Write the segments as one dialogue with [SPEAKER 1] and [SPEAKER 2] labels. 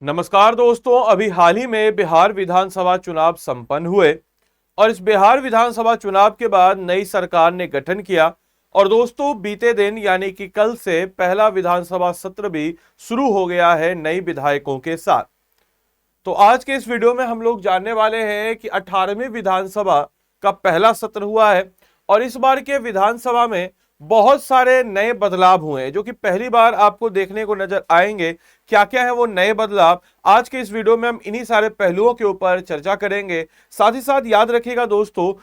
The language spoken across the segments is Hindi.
[SPEAKER 1] नमस्कार दोस्तों, अभी हाल ही में बिहार विधानसभा चुनाव संपन्न हुए और इस बिहार विधानसभा चुनाव के बाद नई सरकार ने गठन किया। और दोस्तों, बीते दिन यानी कि कल से पहला विधानसभा सत्र भी शुरू हो गया है नई विधायकों के साथ। तो आज के इस वीडियो में हम लोग जानने वाले हैं कि 18वीं विधानसभा का पहला सत्र हुआ है और इस बार के विधानसभा में बहुत सारे नए बदलाव हुए हैं जो कि पहली बार आपको देखने को नजर आएंगे। क्या क्या है वो नए बदलाव, आज के इस वीडियो में हम इन्हीं सारे पहलुओं के ऊपर चर्चा करेंगे। साथ ही साथ याद रखिएगा दोस्तों,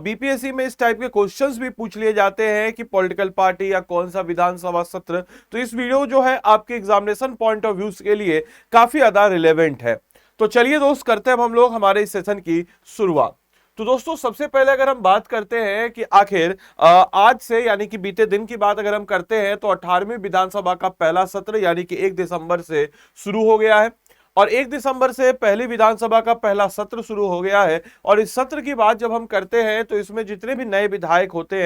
[SPEAKER 1] बीपीएससी में इस टाइप के क्वेश्चंस भी पूछ लिए जाते हैं कि पॉलिटिकल पार्टी या कौन सा विधानसभा सत्र। तो इस वीडियो जो है आपके एग्जामिनेशन पॉइंट ऑफ व्यू के लिए काफी ज्यादा रिलेवेंट है। तो चलिए दोस्त, करते हैं हम लोग हमारे इस सेशन की शुरुआत। तो दोस्तों, सबसे पहले अगर हम बात करते हैं कि आखिर आज से यानी कि बीते दिन की बात अगर हम करते हैं तो 18वीं विधानसभा का पहला सत्र यानी कि 1 दिसंबर से शुरू हो गया है और 1 दिसंबर से पहली विधानसभा का पहला सत्र शुरू हो गया है। और इस सत्र की बात जब हम करते हैं तो इसमें जितने भी नए विधायक होते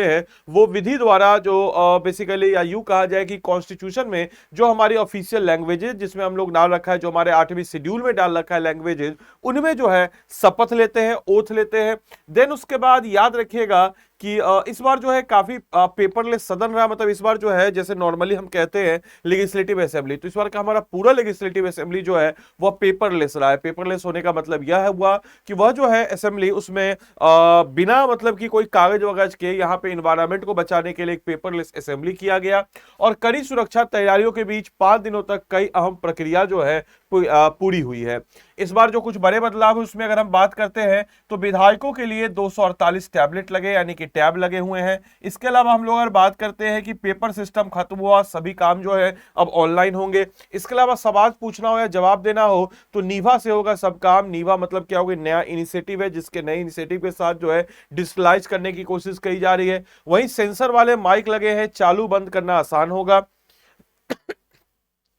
[SPEAKER 1] हैं वो विधि द्वारा जो बेसिकली या यूं कहा जाए कि कॉन्स्टिट्यूशन में जो हमारी ऑफिशियल लैंग्वेजेस जिसमें हम लोग नाम रखा है, जो हमारे 8वीं शेड्यूल में डाल रखा है लैंग्वेजेस, उनमें जो है शपथ लेते हैं, ओथ लेते हैं। देन उसके बाद याद रखिएगा कि इस बार जो है काफी पेपरलेस सदन रहा। मतलब इस बार जो है जैसे नॉर्मली हम कहते हैं लेजिस्लेटिव असेंबली, तो इस बार का हमारा पूरा लेजिस्लेटिव असेंबली जो है वह पेपरलेस रहा है। पेपरलेस होने का मतलब यह हुआ कि वह जो है असेंबली उसमें बिना मतलब कि कोई कागज वगज के यहाँ पे इन्वायरमेंट को बचाने के लिए एक पेपरलेस असेंबली किया गया और कड़ी सुरक्षा तैयारियों के बीच 5 दिनों तक कई अहम प्रक्रिया जो है पूरी हुई है। इस बार जो कुछ बड़े बदलाव है उसमें अगर हम बात करते हैं तो विधायकों के लिए 248 टैबलेट लगे यानी कि टैब लगे हुए हैं। इसके अलावा हम लोग अगर बात करते हैं कि पेपर सिस्टम खत्म हुआ, सभी काम जो है अब ऑनलाइन होंगे। इसके अलावा सवाल पूछना हो या जवाब देना हो तो नीवा से होगा सब काम। नीवा मतलब क्या होगा? नया इनिशिएटिव है जिसके नए इनिशिएटिव के साथ जो है डिजिटलाइज करने की कोशिश की जा रही है। वहीं सेंसर वाले माइक लगे हैं, चालू बंद करना आसान होगा।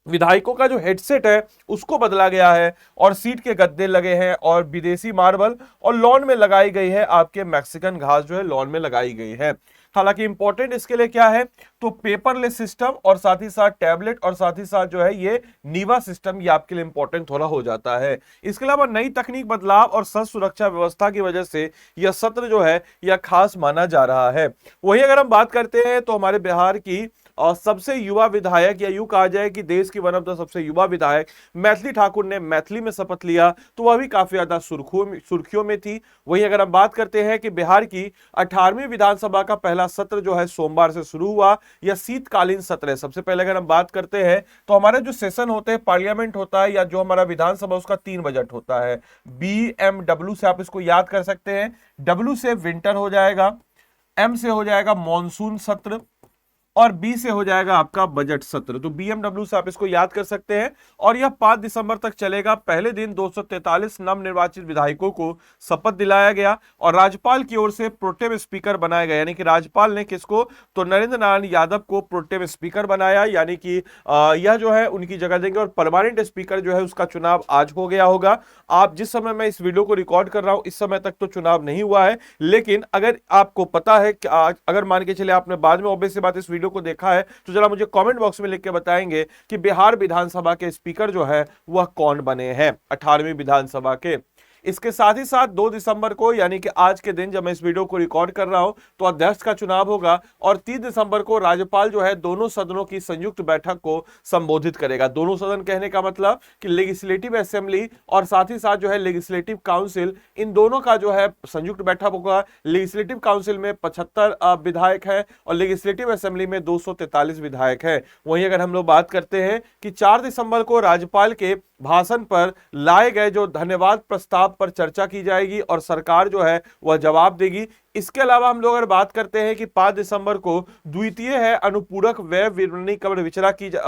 [SPEAKER 1] विधायकों का जो हेडसेट है उसको बदला गया है और सीट के गद्दे लगे हैं और विदेशी मार्बल और लॉन में लगाई गई है आपके मैक्सिकन घास जो है लॉन में लगाई गई है। हालांकि इंपॉर्टेंट इसके लिए क्या है तो पेपरलेस सिस्टम और साथ ही साथ टैबलेट और साथ ही साथ जो है ये नीवा सिस्टम, ये आपके लिए इंपॉर्टेंट थोड़ा हो जाता है। इसके अलावा नई तकनीक, बदलाव और सह सुरक्षा व्यवस्था की वजह से यह सत्र जो है यह खास माना जा रहा है। वही अगर हम बात करते हैं तो हमारे बिहार की और सबसे युवा विधायक या यूं कहा जाए कि देश की वन ऑफ द सबसे युवा विधायक मैथिली ठाकुर ने मैथिली में शपथ लिया, तो वह भी काफी ज्यादा सुर्खियों में थी। वहीं अगर हम बात करते हैं कि बिहार की 18वीं विधानसभा का पहला सत्र जो है सोमवार से शुरू हुआ, यह शीतकालीन सत्र है। सबसे पहले अगर हम बात करते हैं तो हमारे जो सेशन होते हैं, पार्लियामेंट होता है या जो हमारा विधानसभा उसका 3 बजट होता है। BMW से आप इसको याद कर सकते हैं। W से विंटर हो जाएगा, M से हो जाएगा मॉनसून सत्र और बी से हो जाएगा आपका बजट सत्र। तो बीएमडब्ल्यू से आप इसको याद कर सकते हैं और यह 5 दिसंबर तक चलेगा। पहले दिन 243 नवनिर्वाचित विधायकों को शपथ दिलाया गया और राज्यपाल की ओर से प्रोटेम स्पीकर बनाया गया। यानी कि राज्यपाल ने किसको? तो नरेंद्र नारायण यादव को प्रोटेम स्पीकर बनाया, यानी कि यह जो है उनकी जगह देंगे और परमानेंट स्पीकर जो है उसका चुनाव आज हो गया होगा। आप जिस समय मैं इस वीडियो को रिकॉर्ड कर रहा हूं इस समय तक तो चुनाव नहीं हुआ है, लेकिन अगर आपको पता है कि अगर मान के चले आपने बाद में ऑब्वियस सी बात इस वीडियो को देखा है तो जरा मुझे कमेंट बॉक्स में लिख के बताएंगे कि बिहार विधानसभा के स्पीकर जो है वह कौन बने हैं 18वीं विधानसभा के। इसके साथ ही साथ 2 दिसंबर को यानी कि आज के दिन जब मैं इस वीडियो को रिकॉर्ड कर रहा हूं तो अध्यक्ष का चुनाव होगा और 30 दिसंबर को राज्यपाल जो है दोनों सदनों की संयुक्त बैठक को संबोधित करेगा। दोनों सदन कहने का मतलब कि लेजिस्लेटिव असेंबली और साथ ही साथ जो है लेजिस्लेटिव काउंसिल, इन दोनों का जो है संयुक्त बैठक होगा। लेजिस्लेटिव काउंसिल में 75 विधायक है और लेजिस्लेटिव असेंबली में 243 विधायक है। वहीं अगर हम लोग बात करते हैं कि 4 दिसंबर को राज्यपाल के भाषण पर लाए गए जो धन्यवाद प्रस्ताव पर चर्चा की जाएगी और सरकार जो है वह जवाब देगी। इसके अलावा हम लोग अगर बात करते हैं कि 5 दिसंबर को द्वितीय है अनुपूरक व्यय विवरणी का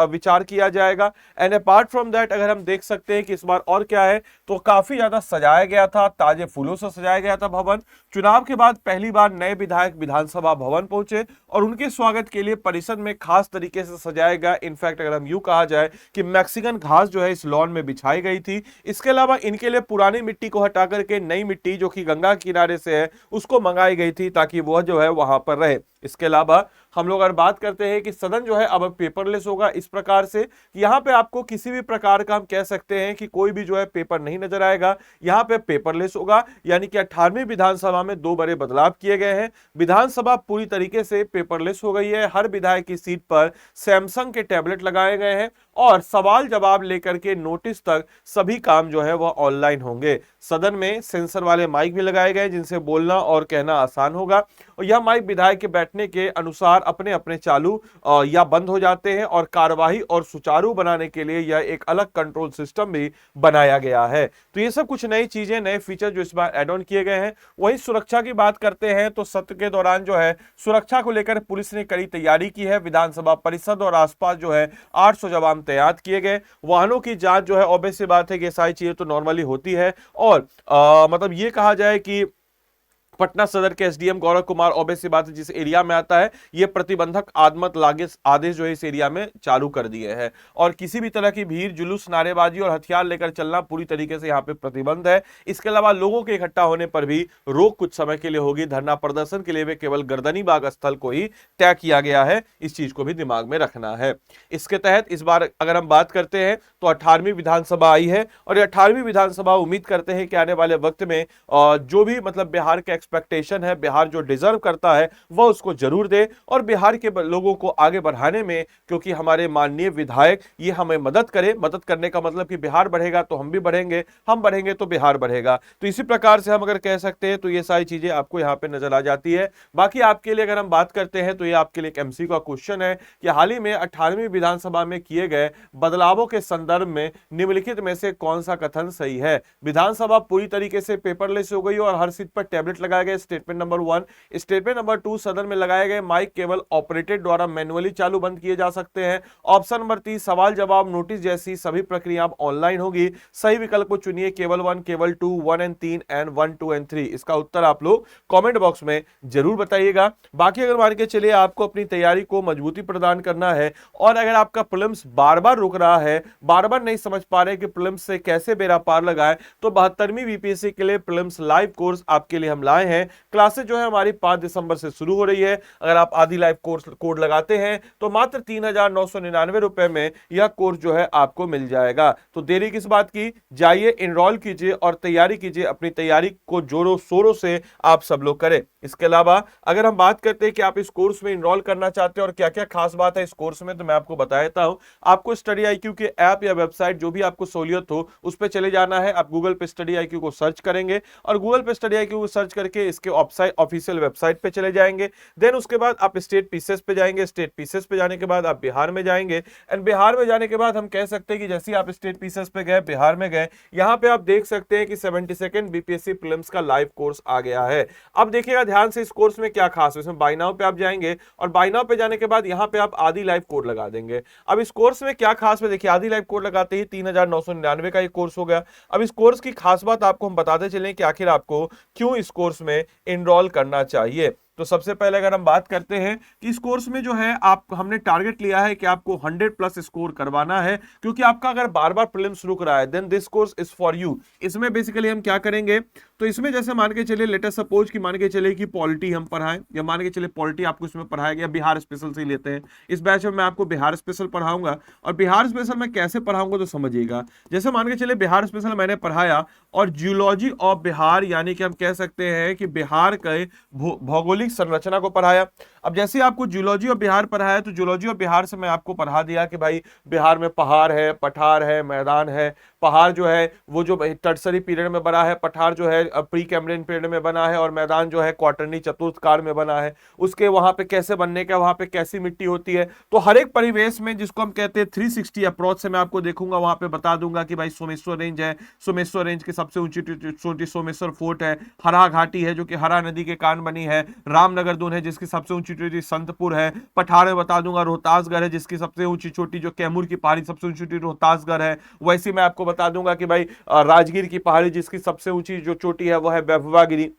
[SPEAKER 1] विचार किया जाएगा। एंड अपार्ट फ्रॉम दैट अगर हम देख सकते हैं कि इस बार और क्या है तो काफी ज्यादा सजाया गया था, ताजे फूलों से सजाया गया था भवन। चुनाव के बाद पहली बार नए विधायक विधानसभा भवन पहुंचे और उनके स्वागत के लिए परिषद में खास तरीके से सजाया गया। इनफैक्ट अगर हम यूं कहा जाए कि मैक्सिकन घास जो है इस लॉन में बिछाई गई थी। इसके अलावा इनके लिए पुरानी मिट्टी को हटा करके नई मिट्टी जो कि गंगा किनारे से है उसको मंगाई गई थी ताकि वह जो है वहां पर रहे। इसके अलावा हम लोग अगर बात करते हैं कि सदन जो है अब पेपरलेस होगा इस प्रकार से कि यहां पे आपको किसी भी प्रकार का हम कह सकते हैं कि कोई भी जो है पेपर नहीं नजर आएगा, यहां पे पेपरलेस होगा। यानी कि 18वीं विधानसभा में दो बड़े बदलाव किए गए हैं। विधानसभा पूरी तरीके से पेपरलेस हो गई है, हर विधायक की सीट पर सैमसंग के टैबलेट लगाए गए हैं और सवाल जवाब लेकर के नोटिस तक सभी काम जो है वह ऑनलाइन होंगे। सदन में सेंसर वाले माइक भी लगाए गए जिनसे बोलना और कहना आसान होगा और यह माइक विधायक के बैठने के अनुसार अपने अपने चालू या बंद हो जाते हैं और कार्यवाही और सुचारू बनाने के लिए यह एक अलग कंट्रोल सिस्टम भी बनाया गया है। तो ये सब कुछ नई चीजें, नए फीचर जो इस बार ऐड ऑन किए गए हैं। वहीं सुरक्षा की बात करते हैं तो सत्र के दौरान जो है सुरक्षा को लेकर पुलिस ने कड़ी तैयारी की है। विधानसभा परिसर और आसपास जो है 800 जवान तैनात किए गए। वाहनों की जांच जो है ऑब्वियस सी बात है कि सारी चीजें तो नॉर्मली होती है और मतलब ये कहा जाए कि पटना सदर के एसडीएम गौरव कुमार ऑब्वियस सी बात है जिस एरिया में आता है ये प्रतिबंधक आदेश जो है इस एरिया में चालू कर दिए हैं और किसी भी तरह की भीड़, जुलूस, नारेबाजी और हथियार लेकर चलना पूरी तरीके से यहाँ पे प्रतिबंध है। इसके अलावा लोगों के इकट्ठा होने पर भी रोक कुछ समय के लिए होगी। धरना प्रदर्शन के लिए भी केवल गर्दनी बाग स्थल को ही तय किया गया है, इस चीज को भी दिमाग में रखना है। इसके तहत इस बार अगर हम बात करते हैं तो 18वीं विधानसभा आई है और 18वीं विधानसभा उम्मीद करते हैं कि आने वाले वक्त में जो भी मतलब बिहार के एक्सपेक्टेशन है, बिहार जो डिजर्व करता है वह उसको जरूर दे और बिहार के लोगों को आगे बढ़ाने में, क्योंकि हमारे माननीय विधायक ये हमें मदद करे। मदद करने का मतलब कि बिहार बढ़ेगा तो हम भी बढ़ेंगे, हम बढ़ेंगे तो बिहार बढ़ेगा। तो इसी प्रकार से हम अगर कह सकते हैं तो ये सारी चीजें आपको यहाँ पे नजर आ जाती है। बाकी आपके लिए अगर हम बात करते हैं तो ये आपके लिए एक एमसीक्यू का क्वेश्चन है कि हाल ही में 18वीं विधानसभा में किए गए बदलावों के संदर्भ में निम्नलिखित में से कौन सा कथन सही है। विधानसभा पूरी तरीके से पेपरलेस हो गई और हर सीट पर टैबलेट लगाए गए, स्टेटमेंट नंबर 1। स्टेटमेंट नंबर 2, सदन में लगाए गए माइक केवल ऑपरेटेड द्वारा मैन्युअली चालू बंद किए जा सकते हैं। ऑप्शन नंबर 3, सवाल जवाब नोटिस जैसी सभी प्रक्रिया अब ऑनलाइन होगी। सही विकल्प को चुनिए, केवल 1, केवल 2, 1 एंड 3 एंड 1, 2 एंड 3। इसका उत्तर आप लोग कमेंट बॉक्स में जरूर बताइएगा। बाकी अगर मान के चलिए आपको अपनी तैयारी को मजबूती प्रदान करना है और अगर आपका प्रीलिम्स बार बार रुक रहा है, बार बार नहीं समझ पा रहे कि प्रीलिम्स से कैसे बेड़ा पार लगाए, तो 72वीं बीपीएससी के लिए प्रीलिम्स लाइव कोर्स आपके लिए हम लाए हैं। क्लासेस जो है हमारी 5 दिसंबर से शुरू हो रही है। अगर आप आदि लाइव कोर्स कोड लगाते हैं तो मात्र 3,999 रुपए में यह कोर्स जो है आपको मिल जाएगा। तो देरी किस बात की, जाइए इनरोल कीजिए और तैयारी कीजिए। अपनी तैयारी को जोरों शोरों से आप सब लोग करें। इसके अलावा अगर हम बात करते हैं कि आप इस कोर्स में इनरोल करना चाहते हैं और क्या क्या खास बात है इस कोर्स में, तो मैं आपको बता देता हूं। आपको स्टडी आईक्यू के ऐप या वेबसाइट जो भी आपको सहूलियत हो उस पर चले जाना है। आप गूगल पे स्टडी आईक्यू को सर्च करेंगे और गूगल पे स्टडी आईक्यू को सर्च करके इसके ऑफिशियल वेबसाइट पे चले जाएंगे। देन उसके बाद आप स्टेट पीसेस पे जाएंगे। स्टेट पीसेस पे जाने के बाद आप बिहार में जाएंगे एंड बिहार में जाने के बाद हम कह सकते हैं कि जैसे आप स्टेट पीसेस पे गए, बिहार में गए, यहां पे आप देख सकते हैं कि 72nd बीपीएससी प्रीलिम्स का लाइव कोर्स आ गया है। अब देखिएगा ध्यान से इस कोर्स में क्या खास है। इसमें बाय नाउ पे आप जाएंगे और बाय नाउ पे जाने के बाद यहां पे आप आदि लाइव कोड लगा देंगे। अब इस कोर्स में क्या खास है, देखिए आदि लाइव कोड लगाते ही 3,999 का ये कोर्स हो गया। अब इस कोर्स की खास बात आपको हम बताते चलें कि आखिर आपको क्यों इस कोर्स में इनरोल करना चाहिए। तो सबसे पहले अगर हम बात करते हैं कि इस कोर्स में जो है हमने टारगेट लिया है कि आपको 100 प्लस स्कोर करवाना है, क्योंकि आपका अगर बार बार प्रीलिम्स रुक रहा है then this course is for you. इसमें बेसिकली हम क्या करेंगे, तो इसमें जैसे मान के चलिए लेट अस सपोज कि मान के चलिए कि पॉलिटी हम पढ़ाएं, या मान के चलिए पॉलिटी आपको इसमें पढ़ाया गया, बिहार स्पेशल से ही लेते हैं। इस बैच में मैं आपको बिहार स्पेशल पढ़ाऊंगा और बिहार स्पेशल में कैसे पढ़ाऊंगा तो समझिएगा। जैसे मान के चलिए बिहार स्पेशल मैंने पढ़ाया और जियोलॉजी ऑफ बिहार, यानी कि हम कह सकते हैं कि बिहार के भौगोलिक संरचना को पढ़ाया। अब जैसे आपको जियोलॉजी ऑफ बिहार पढ़ाया तो जियोलॉजी ऑफ बिहार से मैं आपको पढ़ा दिया कि भाई बिहार में पहाड़ है, पठार है, मैदान है। पहाड़ जो है वो जो टर्सरी पीरियड में बना है, पठार जो है प्री कैम्ब्रियन पीरियड में बना है और मैदान जो है क्वार्टरनी चतुर्थ काल में बना है। उसके वहां पे कैसे बनने का, वहां पे कैसी मिट्टी होती है। तो हर एक परिवेश में जिसको हम कहते हैं 360 अप्रोच से मैं आपको देखूंगा, वहां पे बता दूंगा कि भाई सोमेश्वर रेंज है, सोमेश्वर रेंज की सबसे ऊंची चोटी सोमेश्वर फोर्ट है, हरा घाटी है जो कि हरा नदी के कान बनी है, रामनगर दून है जिसकी सबसे ऊंची चोटी संतपुर है, पठार में बता दूंगा रोहतासगढ़ है जिसकी सबसे ऊंची चोटी जो कैमूर की पहाड़ी सबसे ऊंची चोटी रोहतासगढ़ है। वैसे मैं आपको बता दूंगा कि भाई राजगीर की पहाड़ी जिसकी सबसे ऊंची जो चोटी है वह है वैभवागिरी।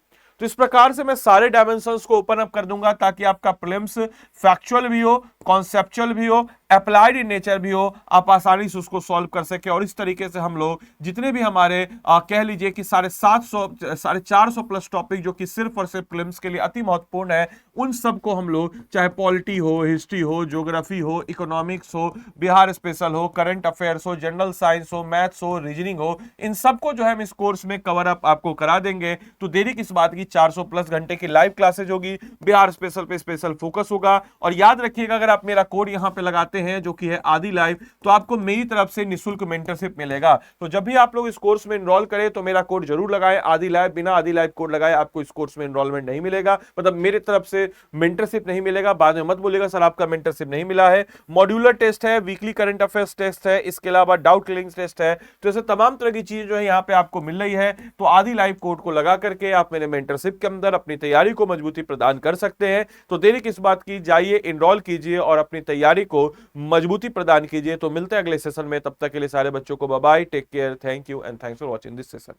[SPEAKER 1] तो इस प्रकार से मैं सारे डायमेंशंस को ओपन अप कर दूंगा ताकि आपका प्रीलिम्स फैक्चुअल भी हो, कॉन्सेप्चुअल भी हो, अप्लाइड इन नेचर भी हो, आप आसानी से उसको सॉल्व कर सके। और इस तरीके से हम लोग जितने भी हमारे कह लीजिए कि 450 प्लस टॉपिक जो कि सिर्फ और सिर्फ प्रीलिम्स के लिए अति महत्वपूर्ण है, उन सबको हम लोग, चाहे पॉलिटी हो, हिस्ट्री हो, ज्योग्राफी हो, इकोनॉमिक्स हो, बिहार स्पेशल हो, करंट अफेयर्स हो, जनरल साइंस हो, मैथ्स हो, रीजनिंग हो, इन सबको जो है हम इस कोर्स में कवर अप आपको करा देंगे। तो देरी किस बात की, 400 प्लस घंटे की लाइव क्लासेज होगी, बिहार स्पेशल पे स्पेशल फोकस होगा। और याद रखिएगा, अगर आप मेरा कोड यहां पे लगाते हैं जो कि है आदि लाइव, तो आपको मेरी तरफ से निःशुल्क मेंटरशिप मिलेगा। तो जब भी आप लोग इस कोर्स में एनरोल करें तो मेरा कोड जरूर लगाएं आदि लाइव। बिना आदि लाइव कोड लगाए आपको इस कोर्स में एनरोलमेंट नहीं मिलेगा, मतलब मेरी तरफ से मेंटरशिप नहीं मिलेगा। बाद में मत बोलिएगा सर आपका मेंटरशिप नहीं मिला है। मॉड्यूलर टेस्ट है, वीकली करंट अफेयर्स टेस्ट है, इसके अलावा डाउट क्लियरिंग टेस्ट है। तो ऐसे तमाम तरह की चीजें जो है यहाँ पे आपको मिल रही है। तो आदि लाइव कोड को लगा करके आप मेरे मेंटरशिप के अंदर अपनी तैयारी को मजबूती प्रदान कर सकते हैं। तो देरी किस बात की, जाइए एनरोल कीजिए और अपनी तैयारी को मजबूती प्रदान कीजिए। तो मिलते हैं अगले सेशन में, तब तक के लिए सारे बच्चों को bye bye, take care, thank you and thanks for watching this session.